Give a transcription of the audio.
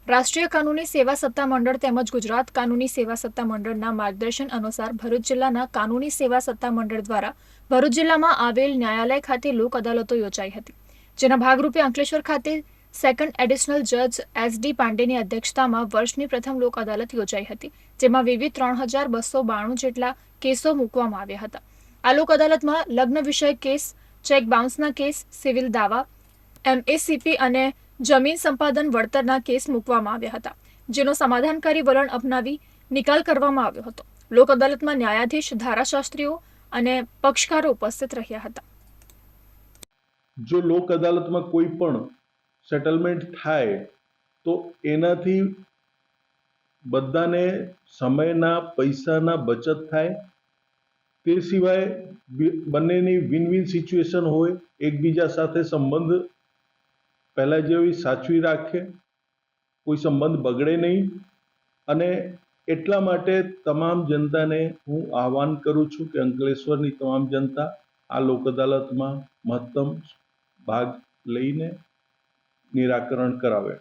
રાષ્ટ્રીય કાનૂની સેવા સત્તા મંડળ તેમજ ગુજરાત કાનૂની સેવા સત્તા મંડળના માર્ગદર્શન અનુસાર ભરૂચ જિલ્લાના કાનૂની સેવા સત્તા મંડળ દ્વારા ભરૂચ જિલ્લામાં આવેલ ન્યાયાલય ખાતે લોક અદાલતો યોજાઈ હતી, જેના ભાગરૂપે અંકલેશ્વર ખાતે સેકન્ડ એડિશનલ જજ એસ.ડી. પાંડેની અધ્યક્ષતામાં વર્ષની પ્રથમ લોક અદાલત યોજાઈ હતી, જેમાં વિવિધ 3,292 જેટલા કેસો મૂકવામાં આવ્યા હતા. આ લોક અદાલતમાં લગ્ન વિષયક કેસ, ચેક બાઉન્સના કેસ, સિવિલ દાવા, એમએસીપી અને જમીન સંપાદન વળતરના કેસ મૂકવામાં આવ્યા હતા, જેનો સમાધાનકારી વલણ અપનાવી નિકાલ કરવામાં આવ્યો હતો. લોક અદાલતમાં ન્યાયાધીશ, ધારાશાસ્ત્રીઓ અને પક્ષકારો ઉપસ્થિત રહ્યા હતા. જો લોક અદાલતમાં કોઈ પણ સેટલમેન્ટ થાય તો એનાથી બધાને સમયના, પૈસાના બચત થાય. તે સિવાય બંનેની વિન વિન સિચ્યુએશન હોય, એકબીજા સાથે સંબંધ પહેલા જેવી સાચવી રાખે, કોઈ સંબંધ બગડે નહીં. અને એટલા માટે તમામ જનતાને હું આહવાન કરું છું કે અંકલેશ્વરની તમામ જનતા આ લોક અદાલતમાં મહત્તમ ભાગ લઈને નિરાકરણ કરાવે.